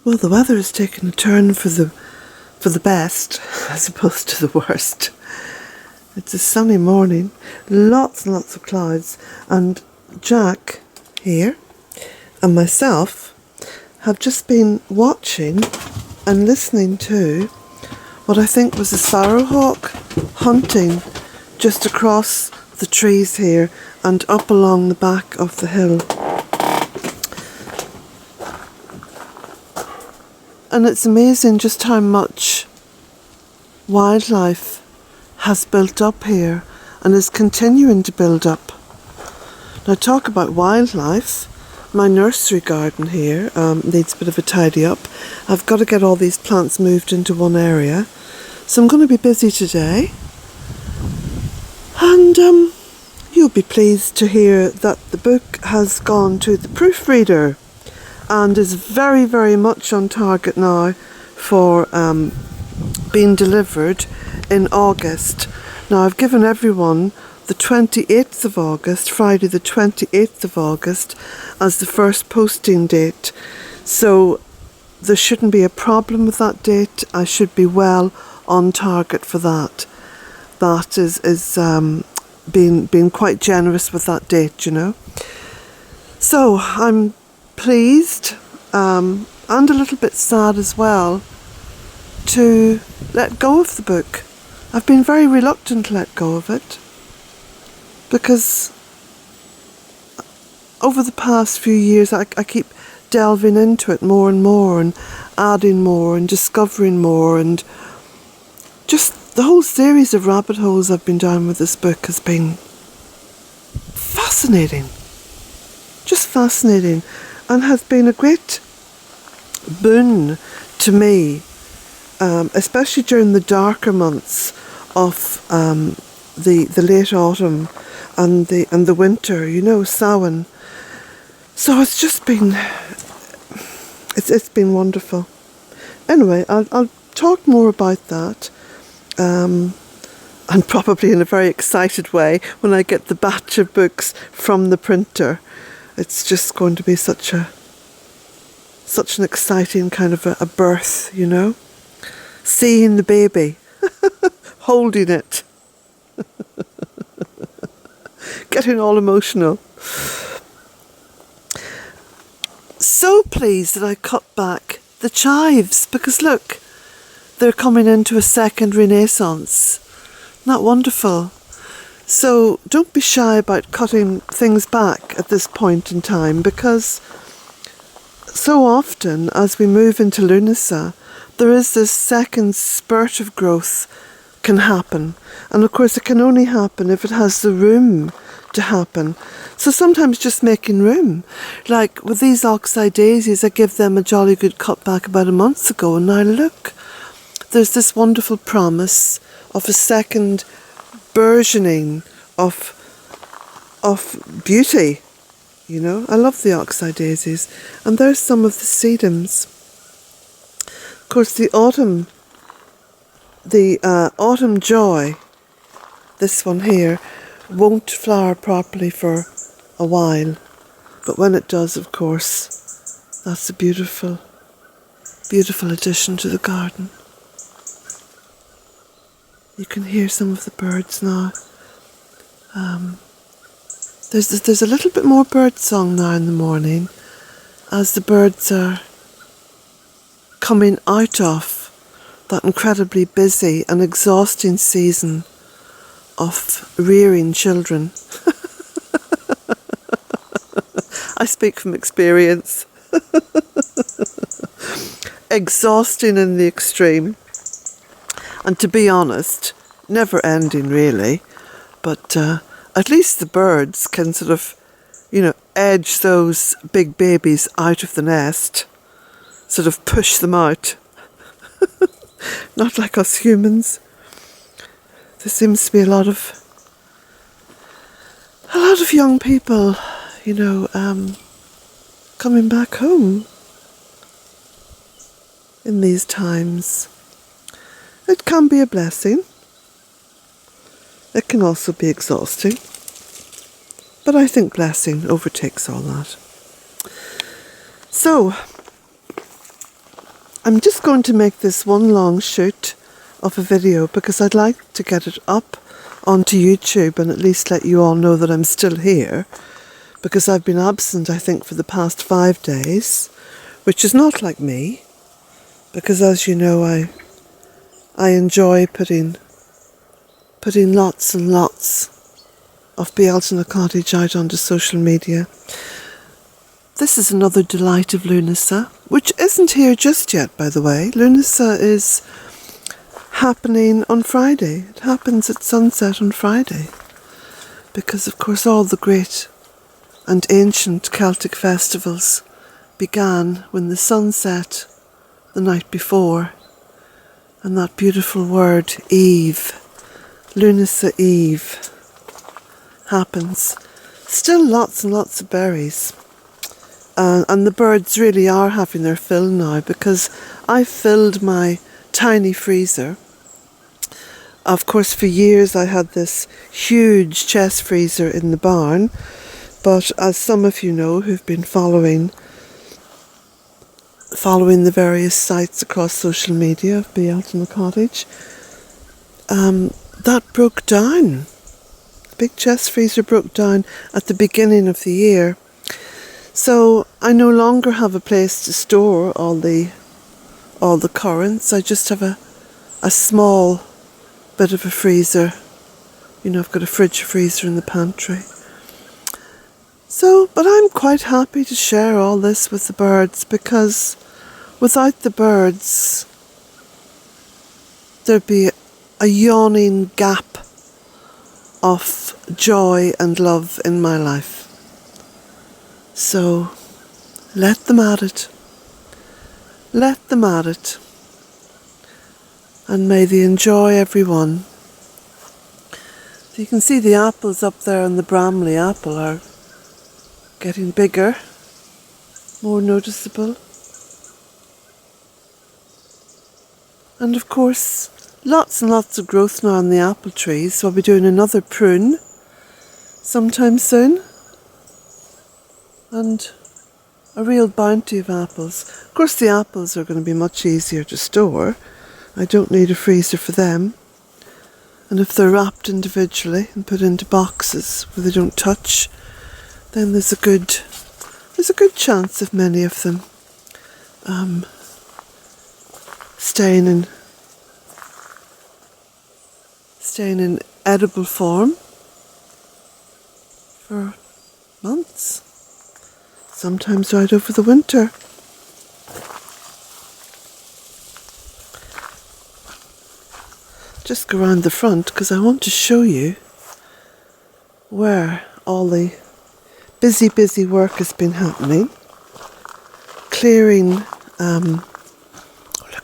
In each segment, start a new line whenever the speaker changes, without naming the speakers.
Well, the weather is taking a turn for the best, as opposed to the worst. It's a sunny morning, lots and lots of clouds, and Jack here and myself have just been watching and listening to what I think was a Sparrow Hawk hunting just across the trees here and up along the back of the hill. And it's amazing just how much wildlife has built up here and is continuing to build up. Now, talk about wildlife. My nursery garden here needs a bit of a tidy up. I've got to get all these plants moved into one area. So I'm going to be busy today. And you'll be pleased to hear that the book has gone to the proofreader and is very, very much on target now for being delivered in August. Now, I've given everyone the 28th of August, Friday the 28th of August, as the first posting date. So there shouldn't be a problem with that date. I should be well on target for that. That is being quite generous with that date, you know. So I'm pleased and a little bit sad as well to let go of the book. I've been very reluctant to let go of it because over the past few years I keep delving into it more and more and adding more and discovering more, and just the whole series of rabbit holes I've been down with this book has been fascinating, just fascinating, and has been a great boon to me, especially during the darker months of the late autumn and the winter, you know, Samhain. So it's just been it's been wonderful. Anyway, I'll talk more about that, and probably in a very excited way when I get the batch of books from the printer. It's just going to be such an exciting kind of a birth, you know, seeing the baby, holding it, getting all emotional. So pleased that I cut back the chives, because look, they're coming into a second renaissance. Isn't that wonderful? So don't be shy about cutting things back at this point in time, because so often as we move into Lughnasadh, there is this second spurt of growth can happen. And of course it can only happen if it has the room to happen. So sometimes just making room. Like with these oxeye daisies, I gave them a jolly good cut back about a month ago, and now look, there's this wonderful promise of a second burgeoning of beauty. You know, I love the oxeye daisies. And there's some of the sedums. Of course, the autumn joy, this one here, won't flower properly for a while. But when it does, of course, that's a beautiful, beautiful addition to the garden. You can hear some of the birds now. There's a little bit more bird song now in the morning as the birds are coming out of that incredibly busy and exhausting season of rearing children. I speak from experience. Exhausting in the extreme. And to be honest, never ending really, but at least the birds can sort of, you know, edge those big babies out of the nest, sort of push them out. Not like us humans. There seems to be a lot of young people, you know, coming back home in these times. It can be a blessing. It can also be exhausting. But I think blessing overtakes all that. So, I'm just going to make this one long shoot of a video because I'd like to get it up onto YouTube and at least let you all know that I'm still here, because I've been absent, I think, for the past 5 days, which is not like me, because as you know, I enjoy putting lots and lots of Bealtaine Cottage out onto social media. This is another delight of Lughnasadh, which isn't here just yet, by the way. Lughnasadh is happening on Friday. It happens at sunset on Friday, because of course all the great and ancient Celtic festivals began when the sun set the night before, and that beautiful word Eve, Lughnasadh Eve, happens. Still lots and lots of berries. And the birds really are having their fill now, because I filled my tiny freezer. Of course, for years I had this huge chest freezer in the barn, but as some of you know who've been following the various sites across social media of Bealtaine Cottage, that broke down. The big chest freezer broke down at the beginning of the year. So I no longer have a place to store all the currants. I just have a small bit of a freezer. You know, I've got a fridge freezer in the pantry. So, but I'm quite happy to share all this with the birds, because without the birds there'd be a yawning gap of joy and love in my life. So, let them at it. Let them at it. And may they enjoy everyone. So you can see the apples up there on the Bramley apple are getting bigger, more noticeable. And of course, lots and lots of growth now on the apple trees. So I'll be doing another prune sometime soon. And a real bounty of apples. Of course, the apples are going to be much easier to store. I don't need a freezer for them. And if they're wrapped individually and put into boxes where they don't touch, then there's a good chance of many of them staying in edible form for months. Sometimes right over the winter. Just go around the front because I want to show you where all the busy work has been happening. Clearing, look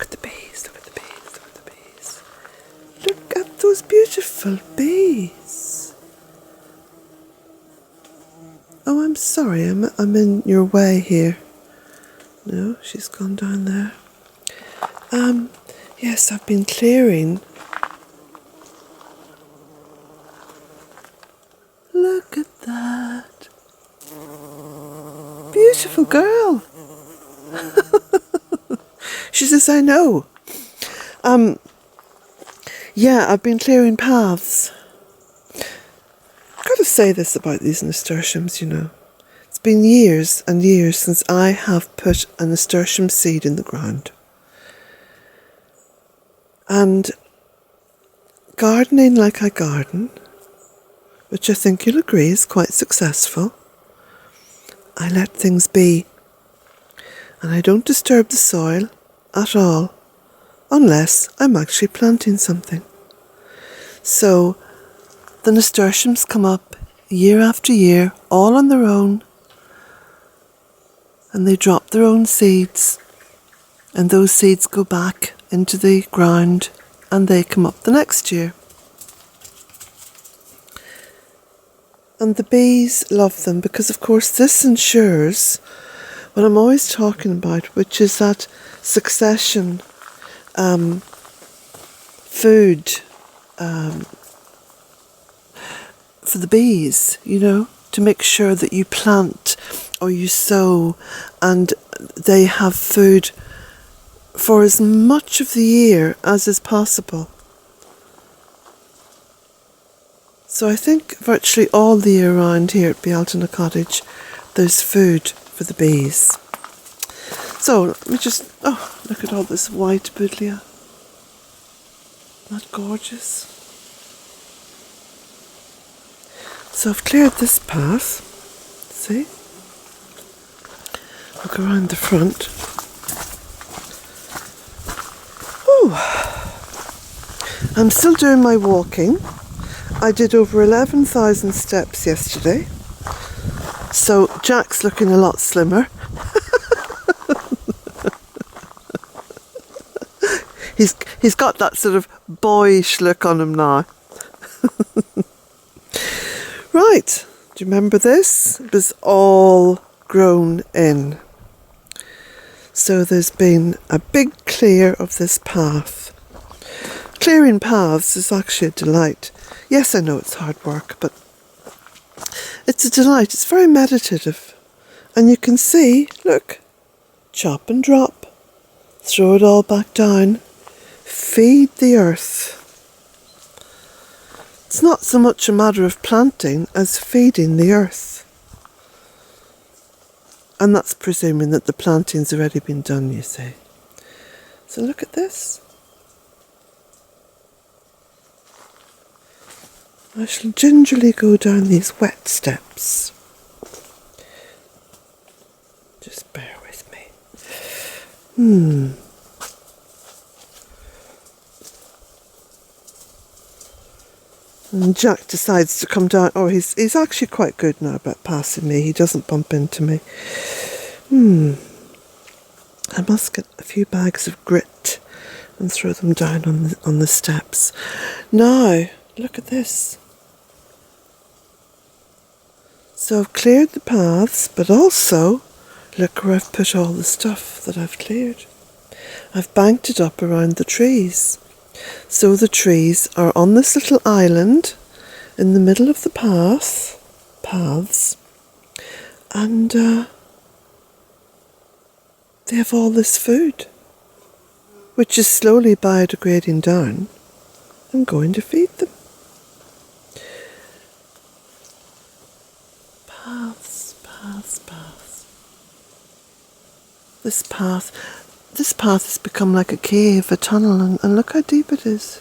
at the bees, look at the bees, look at the bees. Look at those beautiful bees. Oh, I'm sorry, I'm in your way here. No, she's gone down there. Yes, I've been clearing. Look at that. Beautiful girl. She says, I know. Yeah, I've been clearing paths. I've got to say this about these nasturtiums, you know. It's been years and years since I have put a nasturtium seed in the ground. And gardening like I garden, which I think you'll agree is quite successful, I let things be. And I don't disturb the soil at all, unless I'm actually planting something. So the nasturtiums come up year after year, all on their own, and they drop their own seeds, and those seeds go back into the ground, and they come up the next year. And the bees love them because, of course, this ensures what I'm always talking about, which is that succession food for the bees, you know, to make sure that you plant or you sow and they have food for as much of the year as is possible. So I think virtually all the year round here at Bealtaine Cottage there's food for the bees. So let me just, oh, look at all this white buddleia. Isn't that gorgeous? So I've cleared this path, see? I'll go around the front. Ooh. I'm still doing my walking. I did over 11,000 steps yesterday. So Jack's looking a lot slimmer. He's got that sort of boyish look on him now. Right, do you remember this? It was all grown in. So there's been a big clear of this path. Clearing paths is actually a delight. Yes, I know it's hard work, but it's a delight. It's very meditative. And you can see, look, chop and drop, throw it all back down, feed the earth. It's not so much a matter of planting as feeding the earth. And that's presuming that the planting's already been done, you see. So look at this. I shall gingerly go down these wet steps. Just bear with me. And Jack decides to come down. Oh, he's actually quite good now about passing me. He doesn't bump into me. I must get a few bags of grit and throw them down on the steps. Now, look at this. So I've cleared the paths, but also look where I've put all the stuff that I've cleared. I've banked it up around the trees. So the trees are on this little island in the middle of the paths, and they have all this food, which is slowly biodegrading down and going to feed them. Paths. This path has become like a cave, a tunnel, and look how deep it is.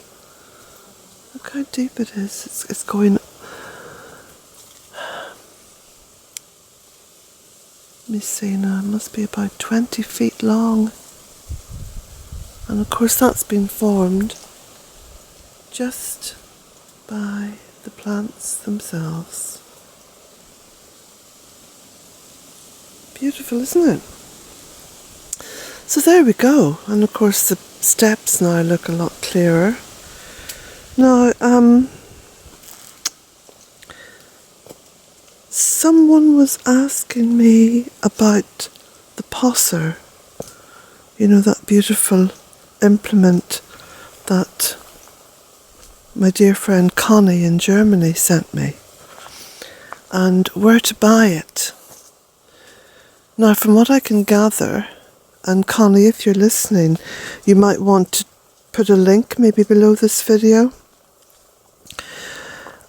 Look how deep it is. It's going... Let me see now, it must be about 20 feet long. And of course that's been formed just by the plants themselves. Beautiful, isn't it? So there we go, and of course the steps now look a lot clearer. Now, someone was asking me about the posser, you know, that beautiful implement that my dear friend Connie in Germany sent me, and where to buy it. Now, from what I can gather, and Connie, if you're listening, you might want to put a link maybe below this video.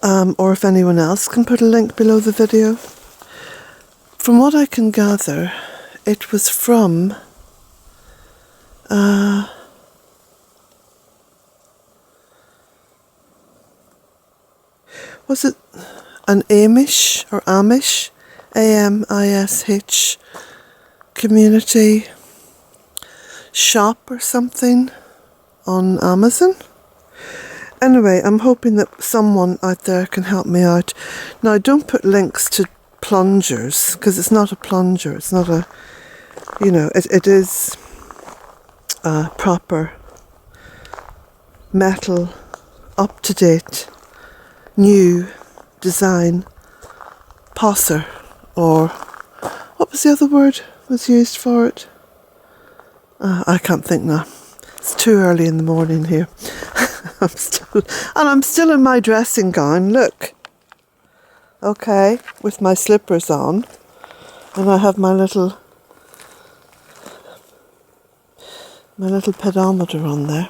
Or if anyone else can put a link below the video. From what I can gather, it was from was it an Amish or Amish, AMISH community shop or something on Amazon? Anyway, I'm hoping that someone out there can help me out. Now, don't put links to plungers, because it's not a plunger. It's not a, you know, it is a proper metal, up-to-date, new design posser, or what was the other word was used for it? I can't think now. It's too early in the morning here. I'm still in my dressing gown, look. Okay, with my slippers on. And I have my little my little pedometer on there.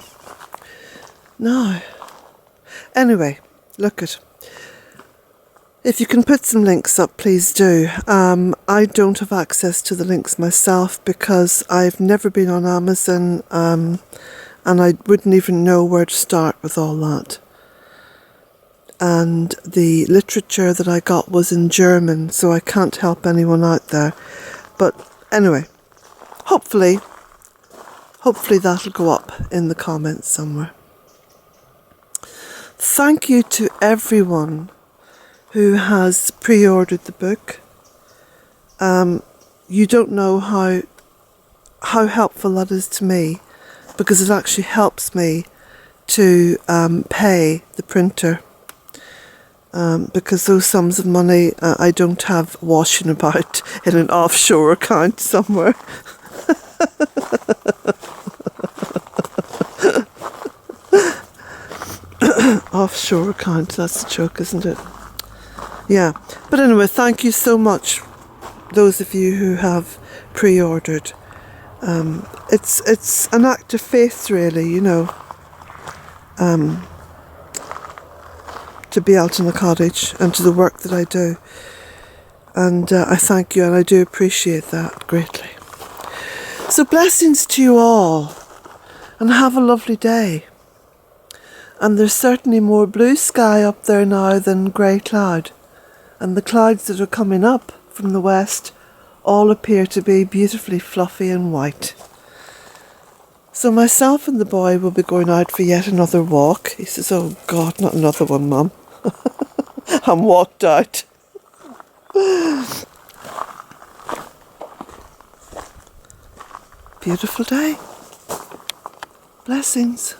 Now, anyway, look at. If you can put some links up, please do. I don't have access to the links myself because I've never been on Amazon, and I wouldn't even know where to start with all that. And the literature that I got was in German, so I can't help anyone out there. But anyway, hopefully that'll go up in the comments somewhere. Thank you to everyone who has pre-ordered the book. You don't know how helpful that is to me, because it actually helps me to pay the printer, because those sums of money I don't have washing about in an offshore account somewhere. Offshore account, that's a joke, isn't it? Yeah, but anyway, thank you so much, those of you who have pre-ordered. It's an act of faith, really, you know, to Bealtaine Cottage and to the work that I do. And I thank you, and I do appreciate that greatly. So blessings to you all, and have a lovely day. And there's certainly more blue sky up there now than grey cloud. And the clouds that are coming up from the west all appear to be beautifully fluffy and white. So myself and the boy will be going out for yet another walk. He says, "Oh God, not another one, Mum." I'm walked out. Beautiful day. Blessings.